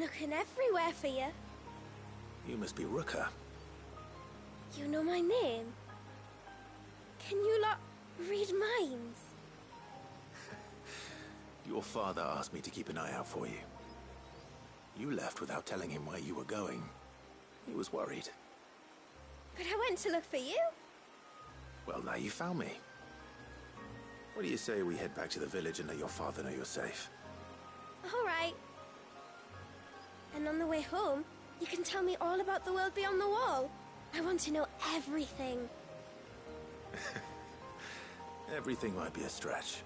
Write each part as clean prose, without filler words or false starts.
looking everywhere for you. You must be Rooker. You know my name? Can you lot read minds? Your father asked me to keep an eye out for you. You left without telling him where you were going. He was worried. But I went to look for you. Well, now you found me. What do you say we head back to the village and let your father know you're safe? All right. And on the way home, you can tell me all about the world beyond the wall. I want to know everything. Everything might be a stretch.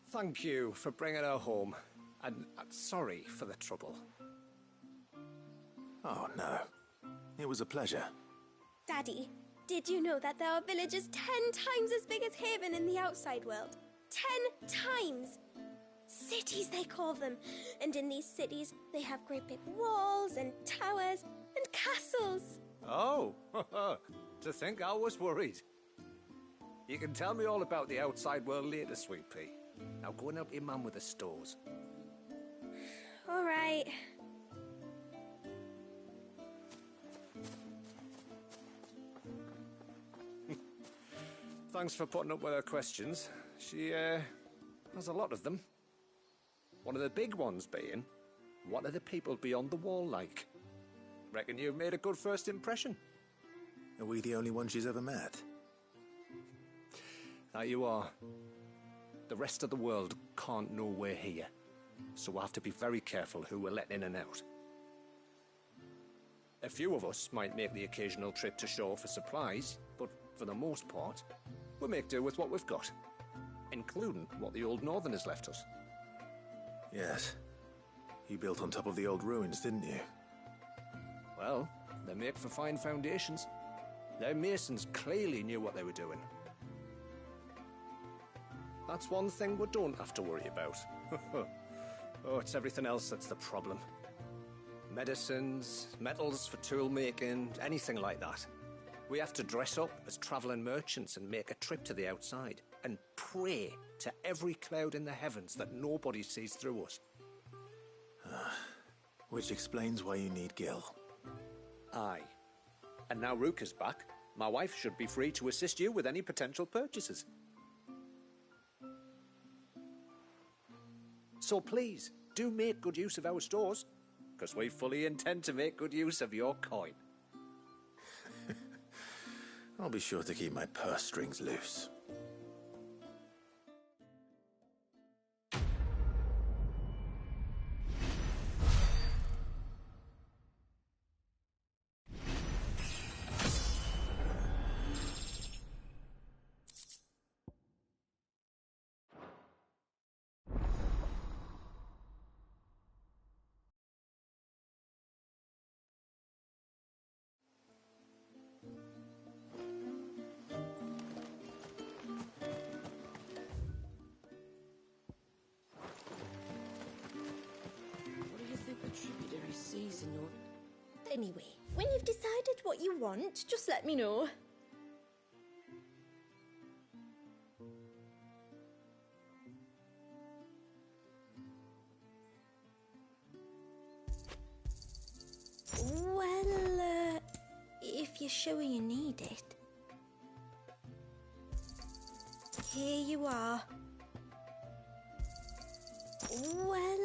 Thank you for bringing her home. And sorry for the trouble. Oh, no. It was a pleasure. Daddy, did you know that there are villages 10 times as big as Haven in the outside world? 10 times! Cities, they call them. And in these cities, they have great big walls and towers and castles. Oh, to think I was worried. You can tell me all about the outside world later, Sweet Pea. Now go and help your mum with the stores. All right. Thanks for putting up with her questions. She, has a lot of them. One of the big ones being, what are the people beyond the wall like? Reckon you've made a good first impression. Are we the only ones she's ever met? That you are. The rest of the world can't know we're here, so we'll have to be very careful who we're letting in and out. A few of us might make the occasional trip to shore for supplies, but for the most part, we'll make do with what we've got, including what the old Northerners left us. Yes. You built on top of the old ruins, didn't you? Well, they make for fine foundations. Their masons clearly knew what they were doing. That's one thing we don't have to worry about. Oh, it's everything else that's the problem. Medicines, metals for tool making, anything like that. We have to dress up as travelling merchants and make a trip to the outside and pray to every cloud in the heavens that nobody sees through us. Which explains why you need Gil. Aye. And now Rook is back, my wife should be free to assist you with any potential purchases. So please, do make good use of our stores, because we fully intend to make good use of your coin. I'll be sure to keep my purse strings loose. Tributary season or... Anyway, when you've decided what you want, just let me know. Well, if you're sure you need it. Here you are. Well,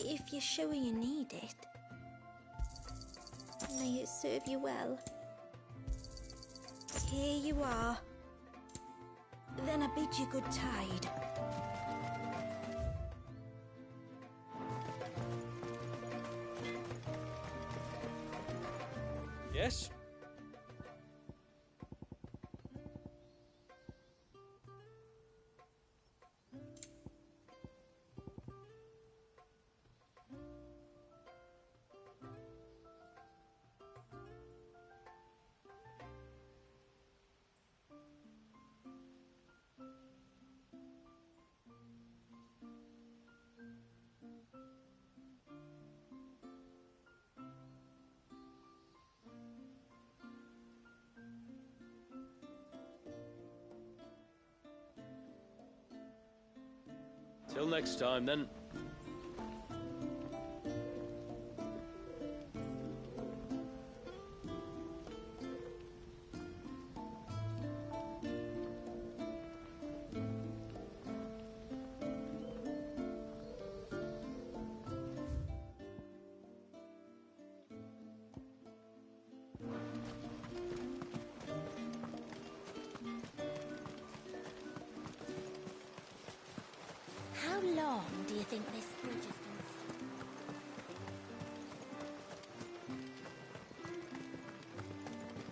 if you're sure you need it. May it serve you well. Here you are. Then I bid you good tide. Yes? Till next time, then. How long do you think this bridge has been?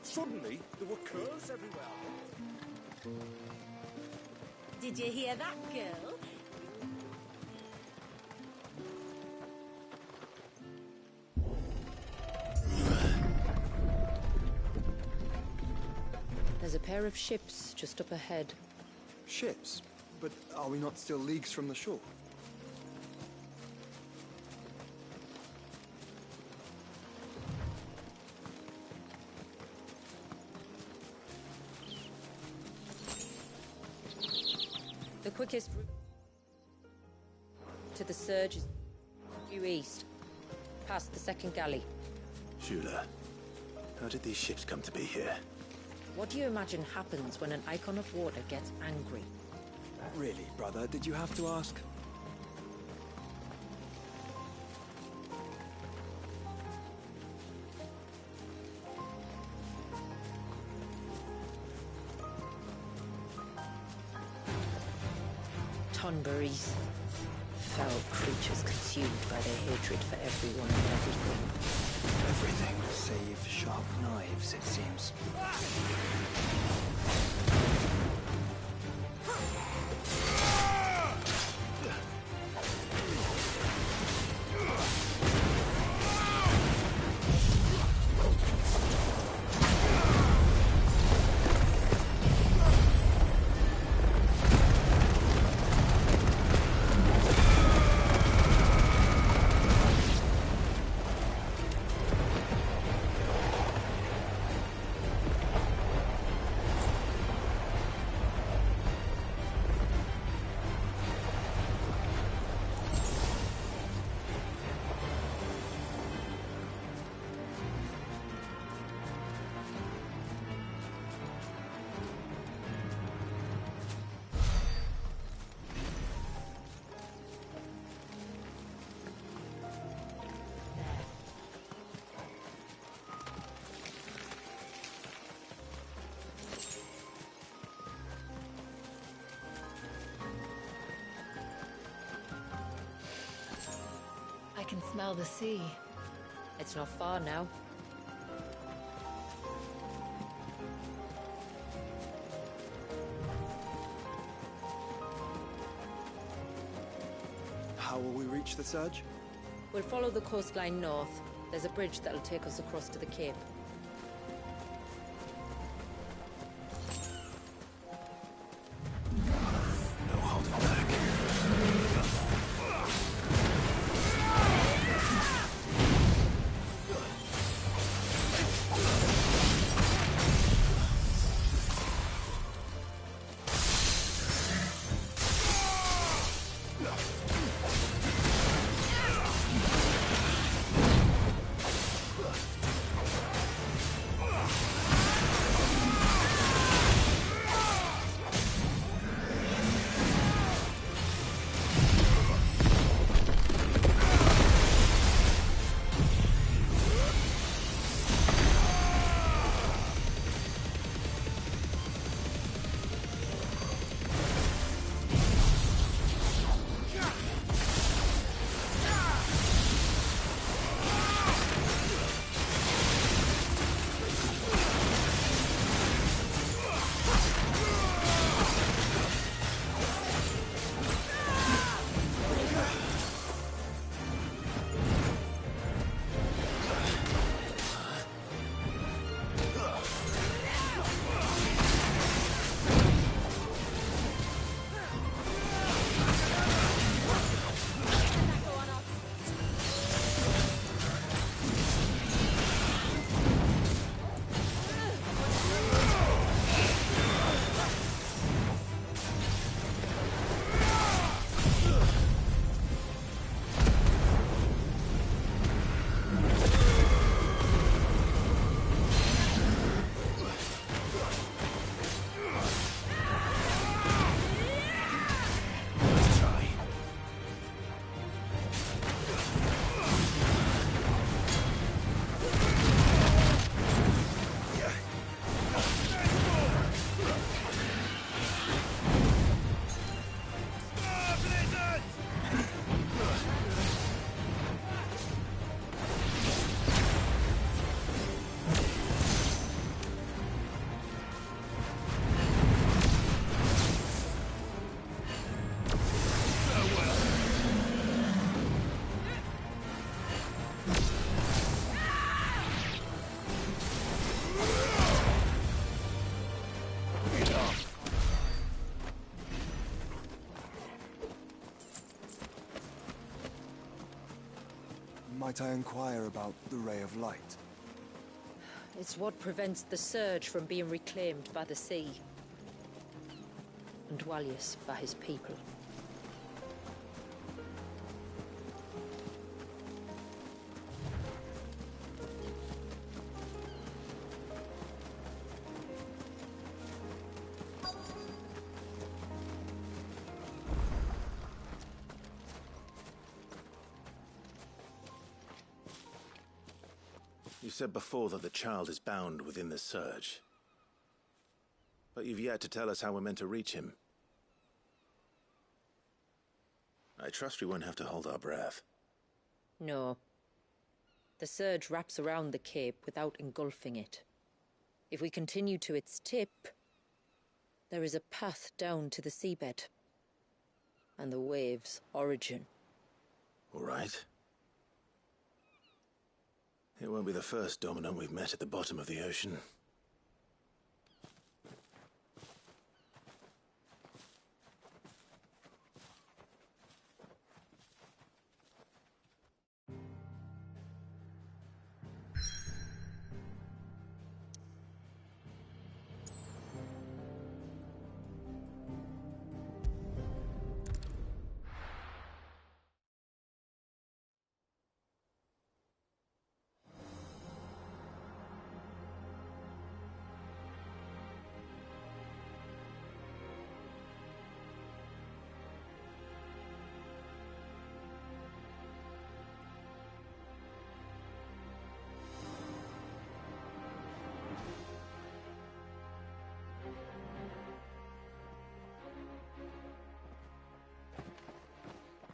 Suddenly, there were curls everywhere. Did you hear that, girl? There's a pair of ships just up ahead. Ships? But are we not still leagues from the shore? The quickest route to the surge is due east, past the second galley. Shula, how did these ships come to be here? What do you imagine happens when an icon of water gets angry? Really, brother, did you have to ask? Tonberries. Foul creatures consumed by their hatred for everyone and everything. Everything save sharp knives, it seems. I can smell the sea. It's not far now. How will we reach the surge? We'll follow the coastline north. There's a bridge that'll take us across to the cape. No holding back. Might I inquire about the Ray of Light? It's what prevents the surge from being reclaimed by the sea. And Dwalius by his people. You said before that the child is bound within the surge. But you've yet to tell us how we're meant to reach him. I trust we won't have to hold our breath. No. The surge wraps around the cape without engulfing it. If we continue to its tip, there is a path down to the seabed. And the wave's origin. All right. It won't be the first dominant we've met at the bottom of the ocean.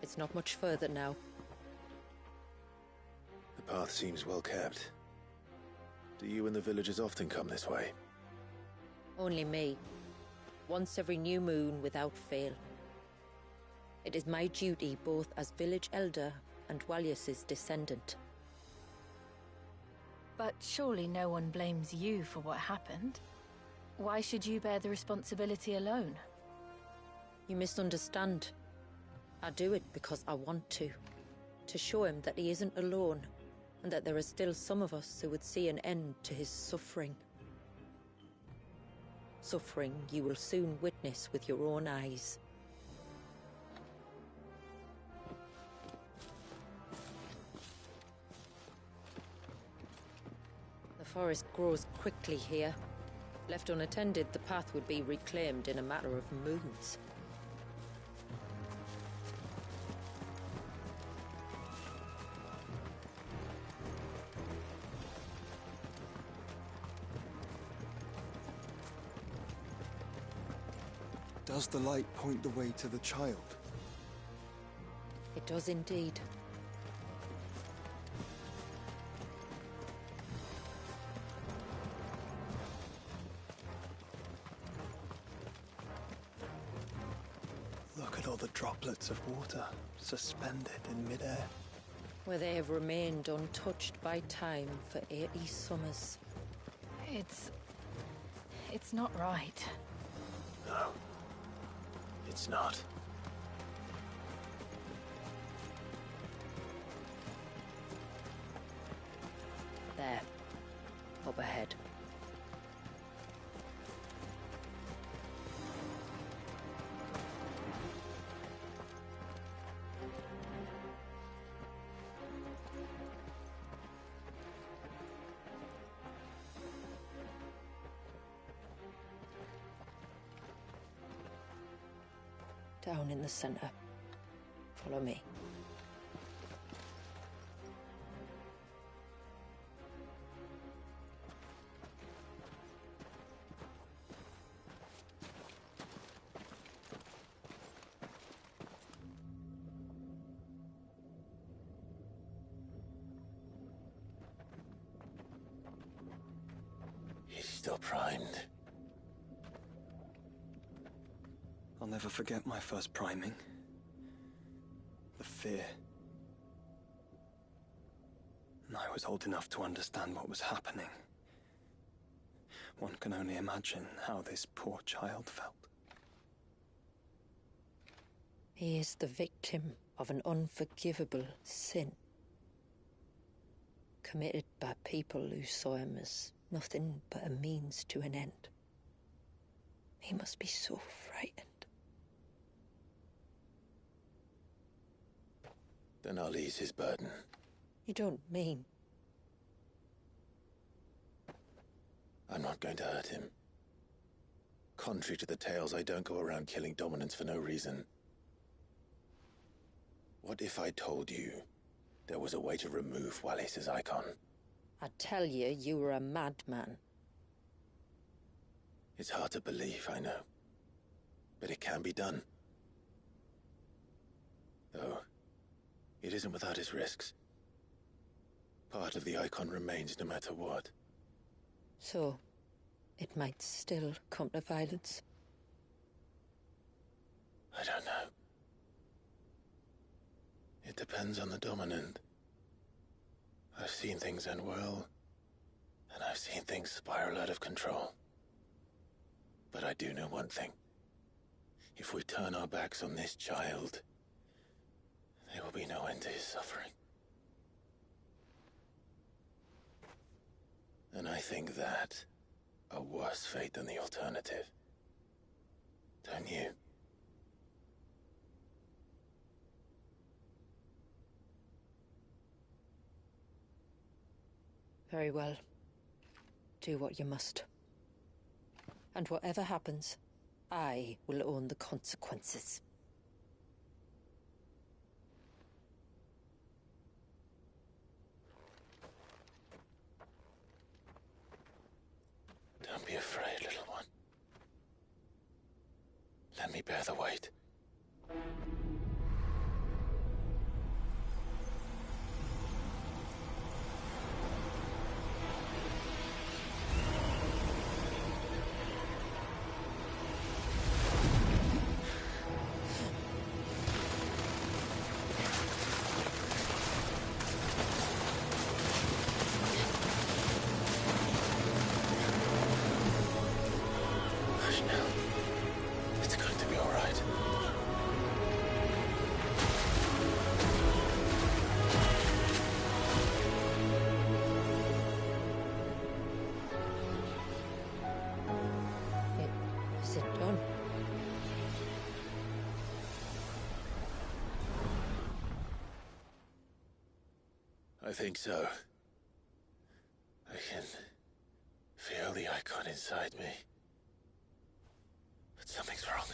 It's not much further now. The path seems well kept. Do you and the villagers often come this way? Only me. Once every new moon without fail. It is my duty both as village elder and Dwalius's descendant. But surely no one blames you for what happened. Why should you bear the responsibility alone? You misunderstand. I do it because I want to. To show him that he isn't alone, and that there are still some of us who would see an end to his suffering. Suffering you will soon witness with your own eyes. The forest grows quickly here. Left unattended, the path would be reclaimed in a matter of moons. Does the light point the way to the child? It does indeed. Look at all the droplets of water suspended in midair. Where they have remained untouched by time for 80 summers. It's not right. No. It's not. There. Up ahead. Down in the center. Follow me. He's still primed. I'll never forget my first priming. The fear. And I was old enough to understand what was happening. One can only imagine how this poor child felt. He is the victim of an unforgivable sin. committed by people who saw him as nothing but a means to an end. He must be so frightened. Then I'll ease his burden. You don't mean? I'm not going to hurt him. Contrary to the tales, I don't go around killing dominants for no reason. What if I told you there was a way to remove Wallis's icon? I'd tell you you were a madman. It's hard to believe, I know. But it can be done. Though, it isn't without its risks. Part of the icon remains no matter what. So, it might still come to violence? I don't know. It depends on the dominant. I've seen things end well, and I've seen things spiral out of control. But I do know one thing. If we turn our backs on this child, there will be no end to his suffering. And I think that a worse fate than the alternative. Don't you? Very well. Do what you must. And whatever happens, I will own the consequences. Don't be afraid, little one. Let me bear the weight. Hush now. It's going to be all right. Is it done? I think so. I can feel the icon inside me. But something's wrong.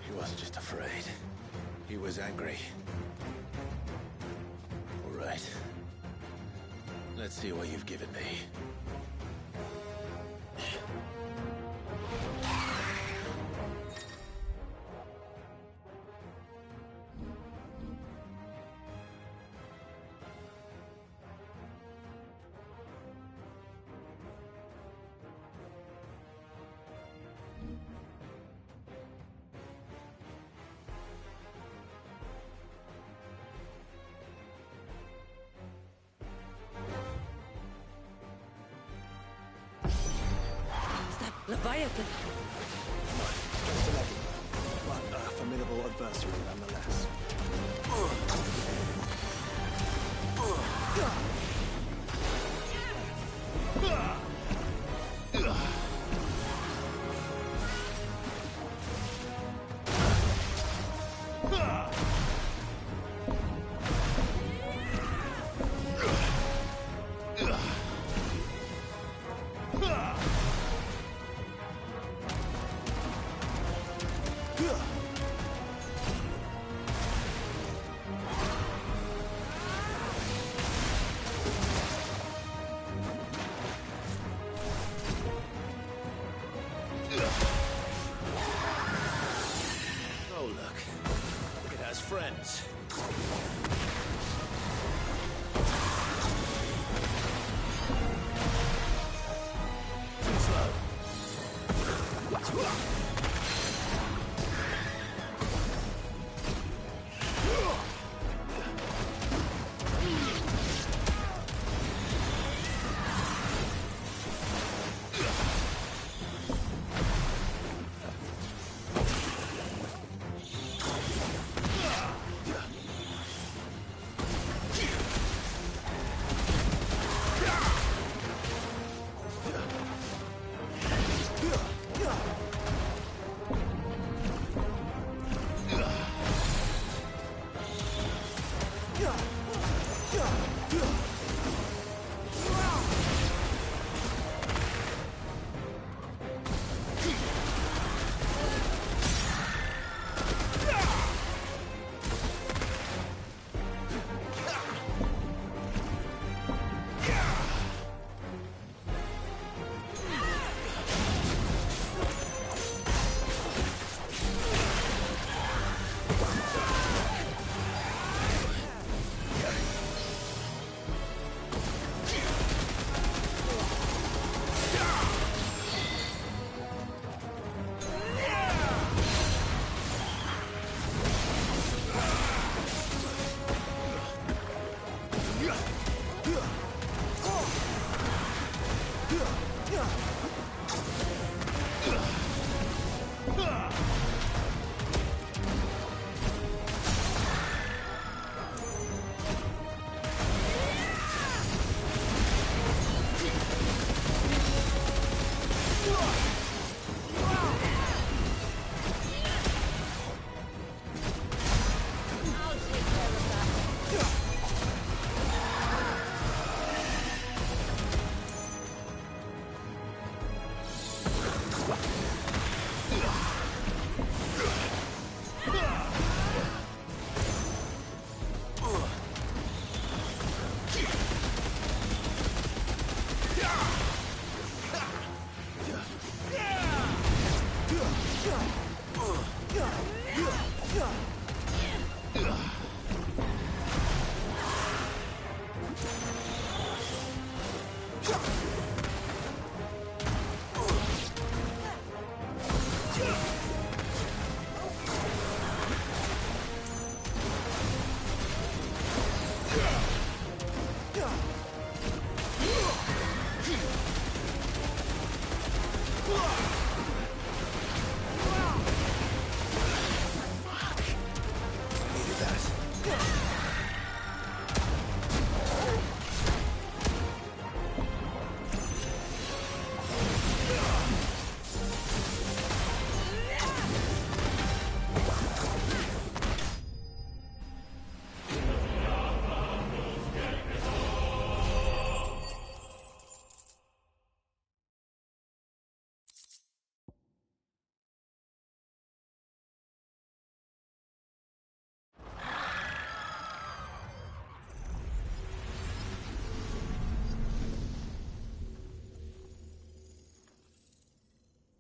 He wasn't just afraid. He was angry. All right. Let's see what you've given me. Leviathan! Just a legend, but a formidable adversary nonetheless.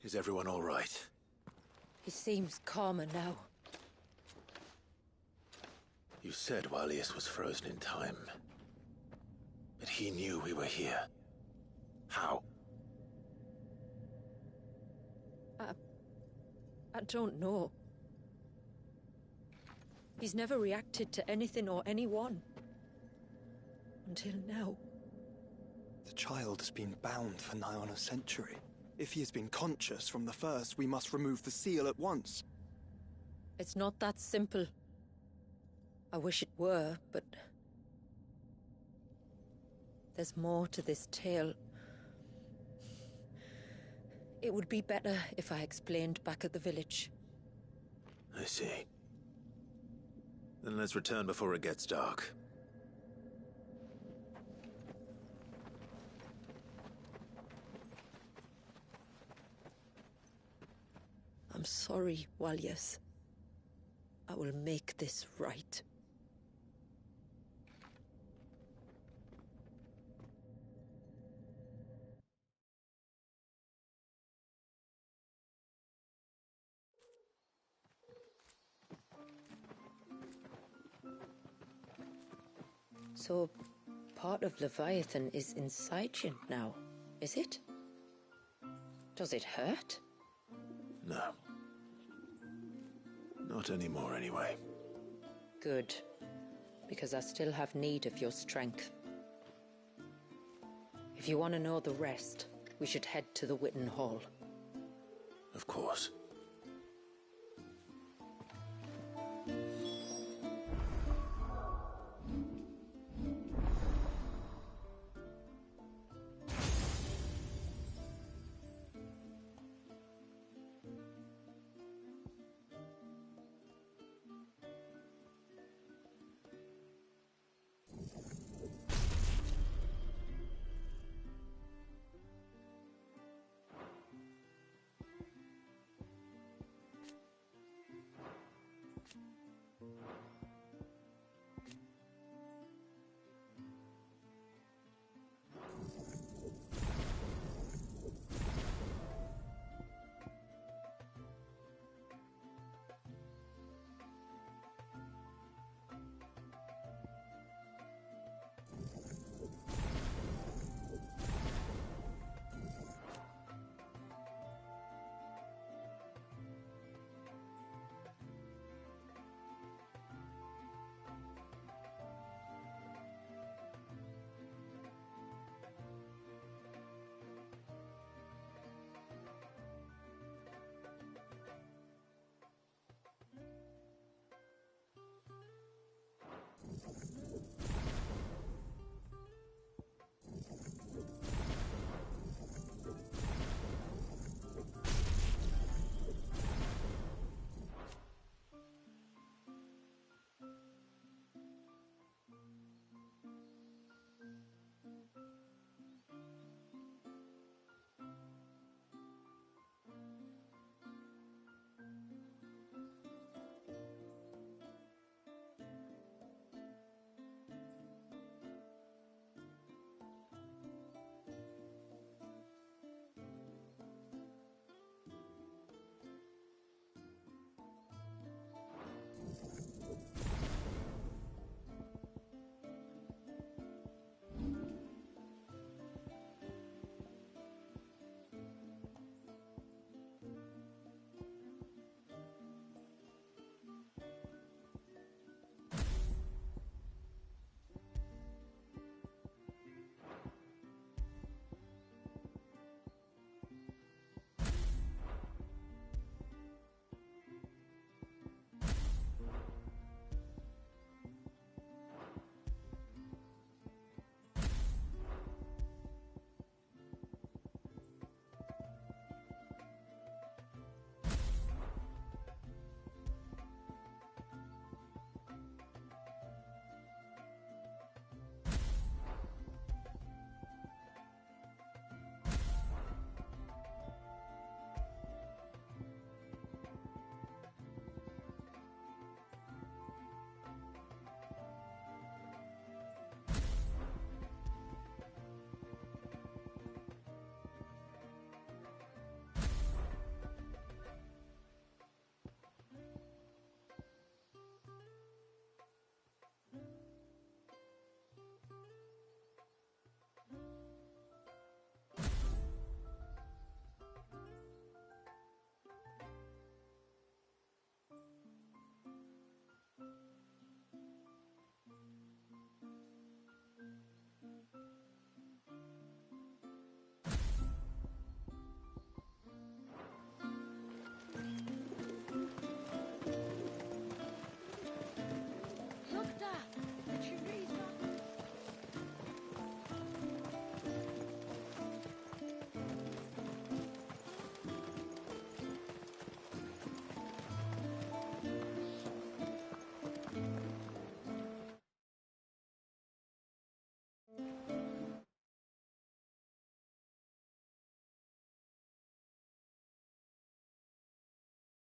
Is everyone all right? He seems calmer now. You said Walius was frozen in time. But he knew we were here. How? I don't know. He's never reacted to anything or anyone. Until now. The child has been bound for nigh on a century. If he has been conscious from the first, we must remove the seal at once. It's not that simple. I wish it were, but... there's more to this tale. It would be better if I explained back at the village. I see. Then let's return before it gets dark. I'm sorry, Walius. I will make this right. So, part of Leviathan is inside you now, is it? Does it hurt? No. Not anymore, anyway. Good. Because I still have need of your strength. If you want to know the rest, we should head to the Witten Hall. Of course.